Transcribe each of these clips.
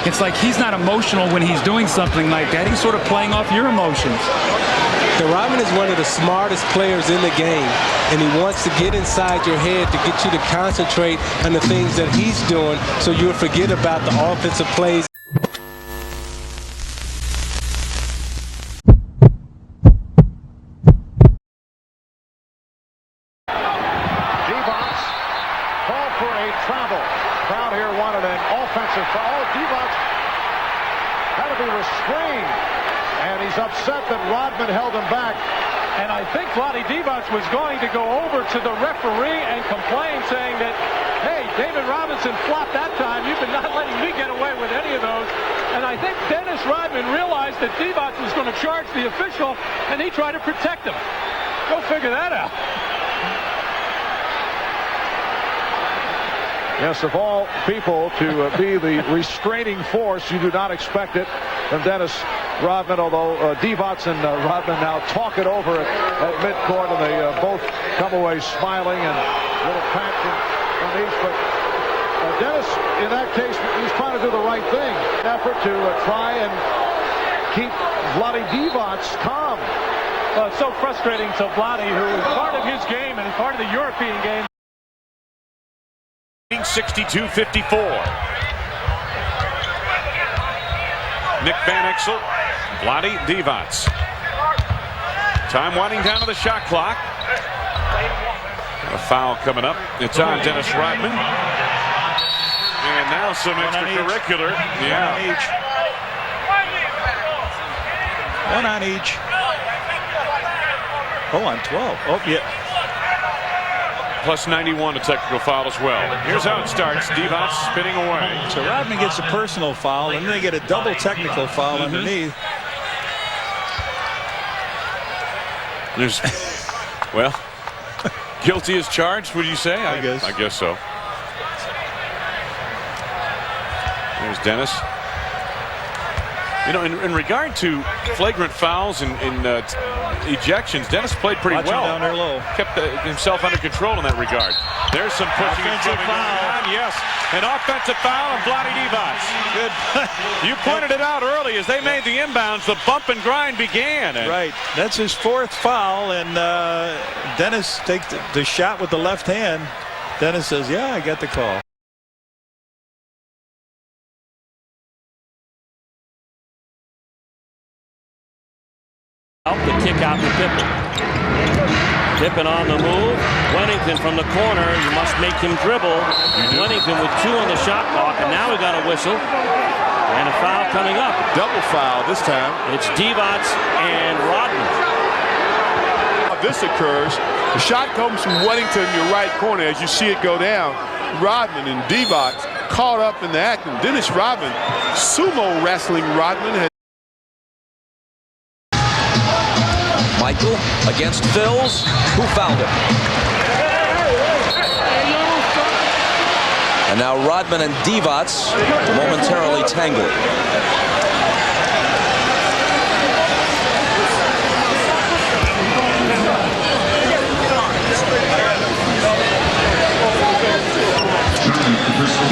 It's like he's not emotional when he's doing something like that. He's sort of playing off your emotions. Rodman is one of the smartest players in the game, and he wants to get inside your head to get you to concentrate on the things that he's doing so you'll forget about the offensive plays. Call for a travel. Crowd here wanted an offensive foul. Divac had to be restrained, and he's upset that Rodman held him back. And I think Vlade Divac was going to go over to the referee and complain, saying that, hey, David Robinson flopped that time. You've been not letting me get away with any of those. And I think Dennis Rodman realized that Divac was going to charge the official, and he tried to protect him. Go figure that out. Yes, of all people to be the restraining force, you do not expect it from Dennis Rodman, although Divac and Rodman now talk it over at midcourt, and they both come away smiling and a little packed on these. But Dennis, in that case, he's trying to do the right thing. An effort to try and keep Vlade Divac calm. Well, it's so frustrating to Vlade, who is part of his game and part of the European game. 62-54. Nick Van Exel, Vlade Divac. Time winding down to the shot clock. A foul coming up. It's on Dennis Rodman. And now some extracurricular. Yeah. One on each. Oh, on 12. Oh, yeah. Plus 91, a technical foul as well. Here's how it starts. Divac spinning away. So Rodman gets a personal foul, and then they get a double technical foul underneath. There's, well, guilty as charged, would you say? I guess so. There's Dennis. You know, in regard to flagrant fouls and ejections, Dennis played pretty well. Down there low. Kept himself under control in that regard. There's some pushing and shoving going on. Yes, an offensive foul on Vlade Divac. Good. You pointed it out early as they made the inbounds. The bump and grind began. Right. That's his fourth foul, and Dennis takes the shot with the left hand. Dennis says, "Yeah, I got the call." The kick out to Pippen. Pippen on the move. Wennington from the corner. You must make him dribble. Wennington with 2 on the shot clock, and now we got a whistle. And a foul coming up. Double foul this time. It's Divac and Rodman. This occurs. The shot comes from Wennington in your right corner as you see it go down. Rodman and Divac caught up in the act. And Dennis Rodman, sumo wrestling Rodman, has Michael against Phils, who fouled him. And now Rodman and Divac momentarily tangled.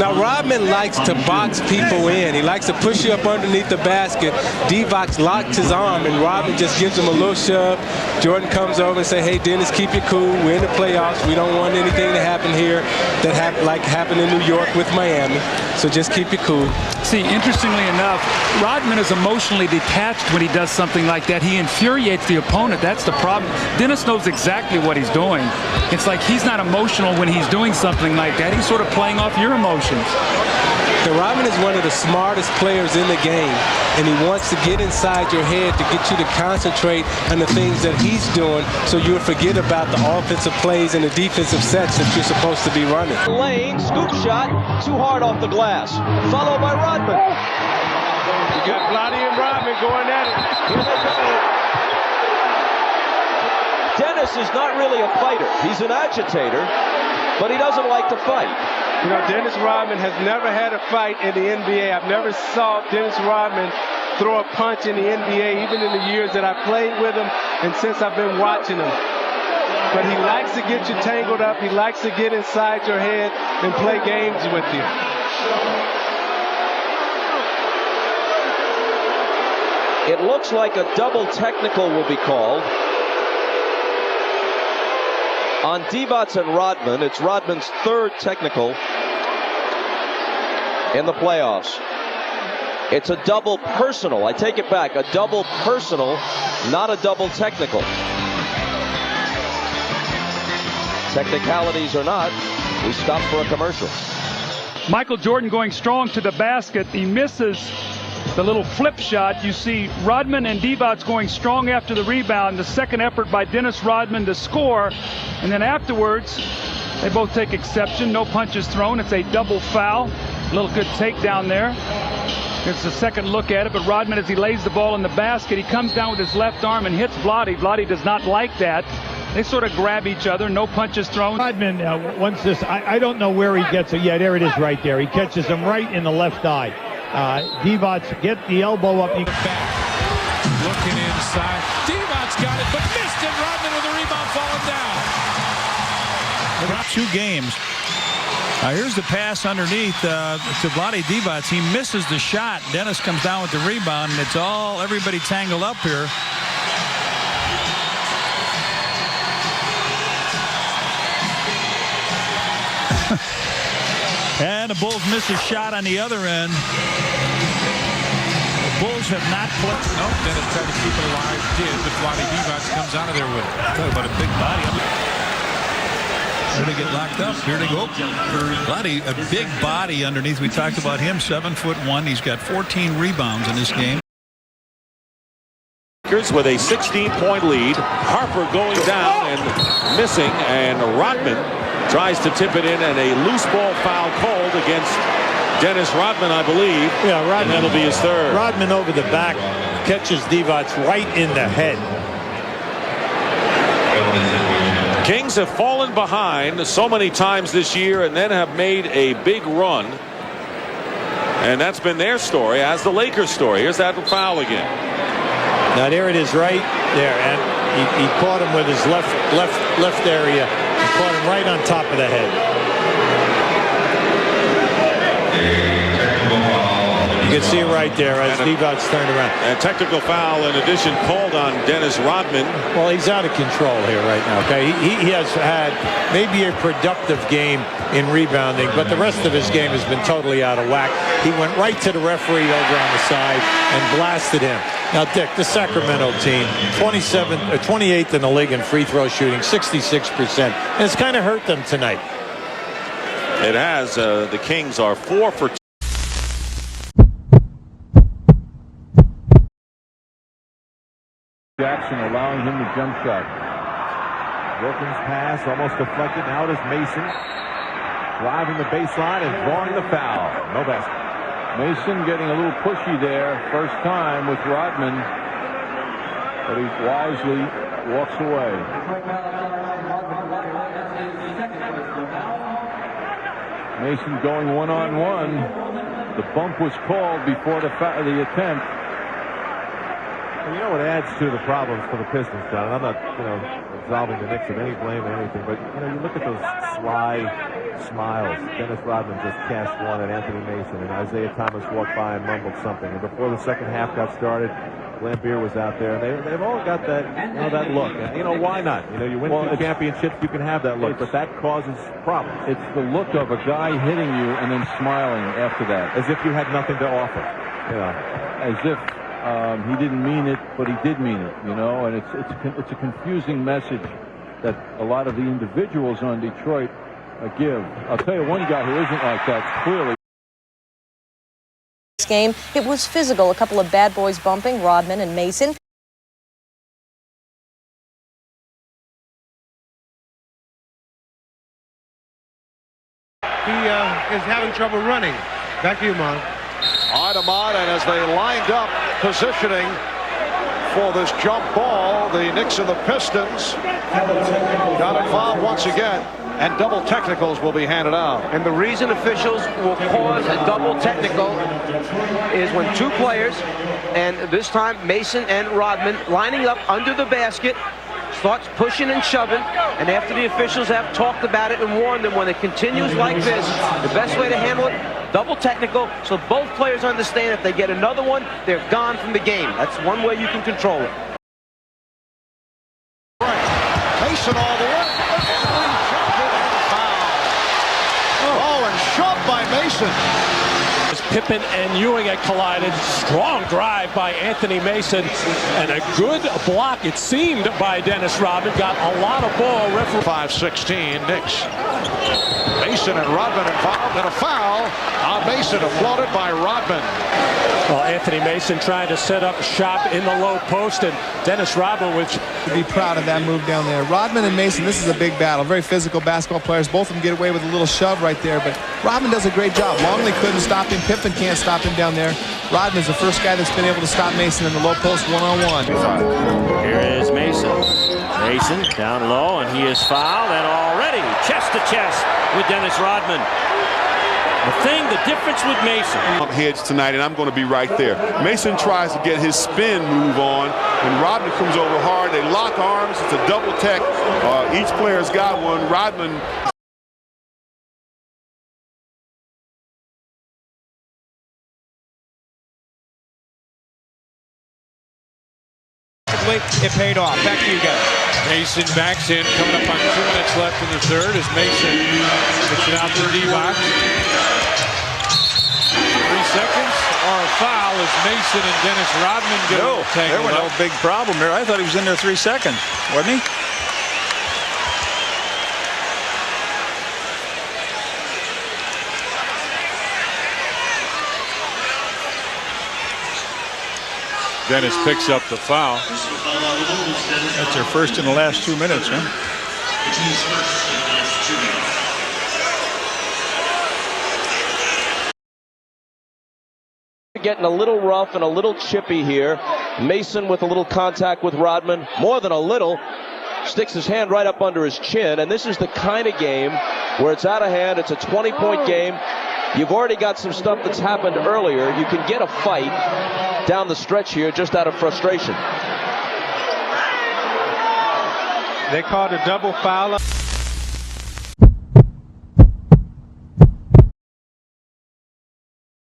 Now, Rodman likes to box people in. He likes to push you up underneath the basket. Divac locks his arm, and Rodman just gives him a little shove. Jordan comes over and says, hey, Dennis, keep it cool. We're in the playoffs. We don't want anything to happen here that happened in New York with Miami. So just keep it cool. See, interestingly enough, Rodman is emotionally detached when he does something like that. He infuriates the opponent. That's the problem. Dennis knows exactly what he's doing. It's like he's not emotional when he's doing something like that. He's sort of playing off your emotions. Rodman is one of the smartest players in the game, and he wants to get inside your head to get you to concentrate on the things that he's doing so you'll forget about the offensive plays and the defensive sets that you're supposed to be running. Lane, scoop shot, too hard off the glass, followed by Rodman. You got Vlade and Rodman going at it. Here they go. Dennis is not really a fighter. He's an agitator, but he doesn't like to fight. You know, Dennis Rodman has never had a fight in the NBA. I've never saw Dennis Rodman throw a punch in the NBA, even in the years that I played with him and since I've been watching him. But he likes to get you tangled up. He likes to get inside your head and play games with you. It looks like a double technical will be called on Divac and Rodman. It's Rodman's third technical in the playoffs. It's a double personal. I take it back. A double personal, not a double technical. Technicalities or not, we stop for a commercial. Michael Jordan going strong to the basket. He misses the little flip shot. You see Rodman and Divac going strong after the rebound. The second effort by Dennis Rodman to score. And then afterwards, they both take exception. No punches thrown. It's a double foul. A little good takedown there. It's the second look at it, but Rodman, as he lays the ball in the basket, he comes down with his left arm and hits Vlade. Vlade does not like that. They sort of grab each other. No punches thrown. Rodman, once this, I don't know where he gets it. Yeah, there it is right there. He catches him right in the left eye. Divac, get the elbow up. Back. Looking inside. Divac got it, but missed it. Rodman with a rebound, falling down. 2 games. Here's the pass underneath to Vlade Divac. He misses the shot. Dennis comes down with the rebound, and it's all everybody tangled up here. And the Bulls miss a shot on the other end. The Bulls have not played. Nope, Dennis tried to keep it alive. Did, but Vlade Divac comes out of there with it. Talk about a big body. Here they get locked up. Here they go. Vlade, a big body underneath. We talked about him, 7'1". He's got 14 rebounds in this game. With a 16-point lead. Harper going down and missing, and Rodman tries to tip it in, and a loose ball foul called against Dennis Rodman, I believe. Yeah, Rodman. And that'll be his third. Rodman over the back catches Divac right in the head. Kings have fallen behind so many times this year and then have made a big run. And that's been their story, as the Lakers' story. Here's that foul again. Now there it is right there, and he caught him with his left area. He caught him right on top of the head. You can see it right there as Divac turned around. And technical foul in addition called on Dennis Rodman. Well, he's out of control here right now. Okay, he has had maybe a productive game in rebounding, but the rest of his game has been totally out of whack. He went right to the referee over on the side and blasted him. Now, Dick, the Sacramento team, 28th in the league in free throw shooting, 66%, and it's kind of hurt them tonight. It has. The Kings are 4 for 2. Jackson allowing him the jump shot. Wilkins pass almost deflected. Now it is Mason driving the baseline and drawing the foul. No basket. Mason getting a little pushy there. First time with Rodman, but he wisely walks away. Mason going one-on-one. The bump was called before the attempt. You know what adds to the problems for the Pistons, John? I'm not, absolving the Knicks of any blame or anything, but, you look at those sly smiles. Dennis Rodman just cast one at Anthony Mason, and Isaiah Thomas walked by and mumbled something. And before the second half got started, Lambeer was out there, and they've all got that, that look. And, why not? You win 2 championships, you can have that look, but that causes problems. It's the look of a guy hitting you and then smiling after that, as if you had nothing to offer. As if he didn't mean it, but he did mean it, and it's a confusing message that a lot of the individuals on Detroit give. I'll tell you one guy who isn't like that, clearly. This game, it was physical. A couple of bad boys bumping, Rodman and Mason. He is having trouble running. Back to you, Mon. All right, Ahmad, and as they lined up positioning for this jump ball, the Knicks and the Pistons got involved once again, and double technicals will be handed out. And the reason officials will cause a double technical is when 2 players, and this time Mason and Rodman, lining up under the basket, starts pushing and shoving, and after the officials have talked about it and warned them, when it continues like this, the best way to handle it, double technical, so both players understand if they get another one, they're gone from the game. That's one way you can control it. Mason all the way. Oh, and shoved by Mason. Pippen and Ewing had collided. Strong drive by Anthony Mason, and a good block, it seemed, by Dennis Rodman. Got a lot of ball. 5-16, Knicks. Mason and Rodman involved in a foul on Mason, applauded by Rodman. Well, Anthony Mason trying to set up shop in the low post, and Dennis Rodman was... Be proud of that move down there. Rodman and Mason, this is a big battle. Very physical basketball players. Both of them get away with a little shove right there, but Rodman does a great job. Longley couldn't stop him. Pippen can't stop him down there. Rodman's the first guy that's been able to stop Mason in the low post one-on-one. Here is Mason. Mason down low, and he is fouled, and already chest to chest with Dennis Rodman. The difference with Mason. Heads tonight, and I'm going to be right there. Mason tries to get his spin move on, and Rodman comes over hard. They lock arms. It's a double tech. Each player's got one. Rodman. It paid off. Back to you guys. Mason backs in, coming up on 2 minutes left in the third as Mason gets it out to D-Box. 3 seconds or a foul as Mason and Dennis Rodman get tangled there was no up. big problem here. I thought he was in there 3 seconds, wasn't he? Dennis picks up the foul. That's their first in the last 2 minutes, huh? Getting a little rough and a little chippy here. Mason with a little contact with Rodman, more than a little. Sticks his hand right up under his chin, and this is the kind of game where it's out of hand. It's a 20-point game. You've already got some stuff that's happened earlier. You can get a fight down the stretch here just out of frustration. They called a double foul.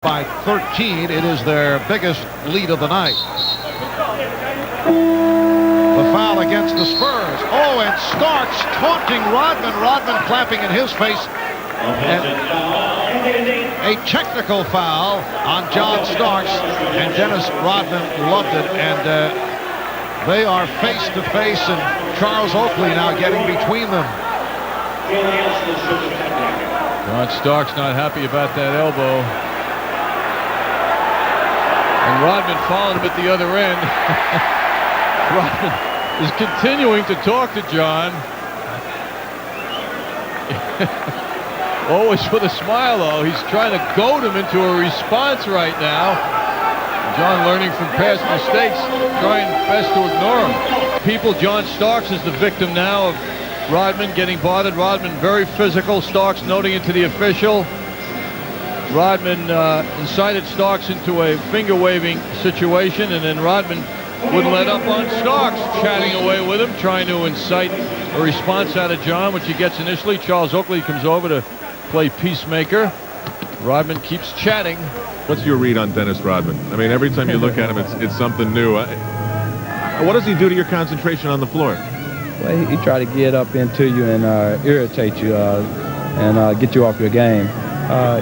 By 13, it is their biggest lead of the night. The foul against the Spurs. Oh, and Starks taunting Rodman. Rodman clapping in his face. And a technical foul on John Starks, and Dennis Rodman loved it, and they are face to face, and Charles Oakley now getting between them. John Starks not happy about that elbow. And Rodman following him at the other end. Rodman is continuing to talk to John. Always with a smile, though. He's trying to goad him into a response right now. John, learning from past mistakes, trying best to ignore him. People, John Starks is the victim now of Rodman getting bothered. Rodman very physical. Starks noting it to the official. Rodman incited Starks into a finger-waving situation, and then Rodman wouldn't let up on Starks, chatting away with him, trying to incite a response out of John, which he gets initially. Charles Oakley comes over to play peacemaker. Rodman keeps chatting. What's your read on Dennis Rodman? I mean, every time you look at him, it's something new. What does he do to your concentration on the floor? Well, he try to get up into you and irritate you and get you off your game.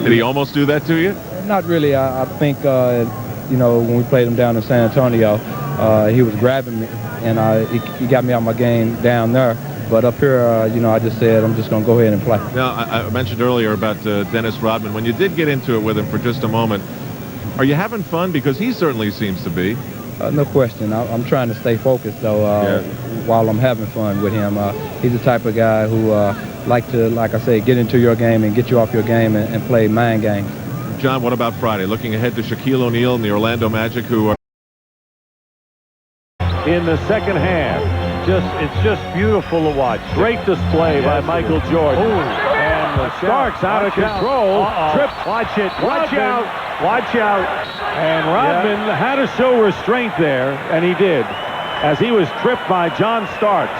Did he almost do that to you? Not really. I think, you know, when we played him down in San Antonio, he was grabbing me, and he got me out my game down there. But up here, you know, I just said, I'm just going to go ahead and play. Now, I mentioned earlier about Dennis Rodman. When you did get into it with him for just a moment, are you having fun? Because he certainly seems to be. No question. I'm trying to stay focused, though, while I'm having fun with him. He's the type of guy who like to, like I say, get into your game and get you off your game and play mind games. John, what about Friday? Looking ahead to Shaquille O'Neal and the Orlando Magic, who are in the second half. It's just beautiful to watch. Great display by Michael Jordan. And Starks out of control. Trip. Watch it. Watch out. Watch out. And Rodman had to show restraint there, and he did. as he was tripped by John Starks.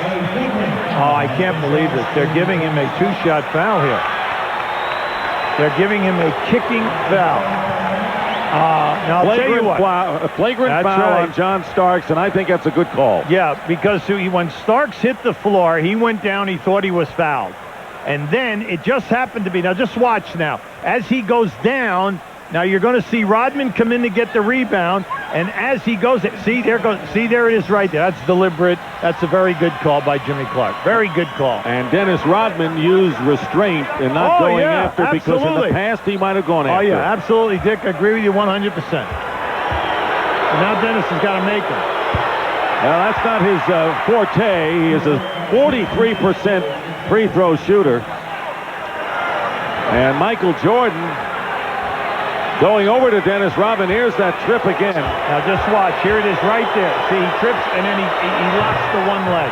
Oh, I can't believe this. They're giving him a two-shot foul here. They're giving him a kicking foul. Now, I'll tell you what. Flagrant foul on John Starks, and I think that's a good call. Yeah, because when Starks hit the floor, he went down, he thought he was fouled. And then it just happened to be, now just watch now, as he goes down, now you're going to see Rodman come in to get the rebound, and as he goes, see there it is right there. That's deliberate. That's a very good call by Jimmy Clark. Very good call. And Dennis Rodman used restraint and not going after, because in the past he might have gone after. Oh, yeah, absolutely, Dick. I agree with you 100%. And now Dennis has got to make him. Well, that's not his forte. He is a 43% free throw shooter. And Michael Jordan going over to Dennis Rodman. Here's that trip again. Now just watch. Here it is right there. See, he trips and then he locks the one leg.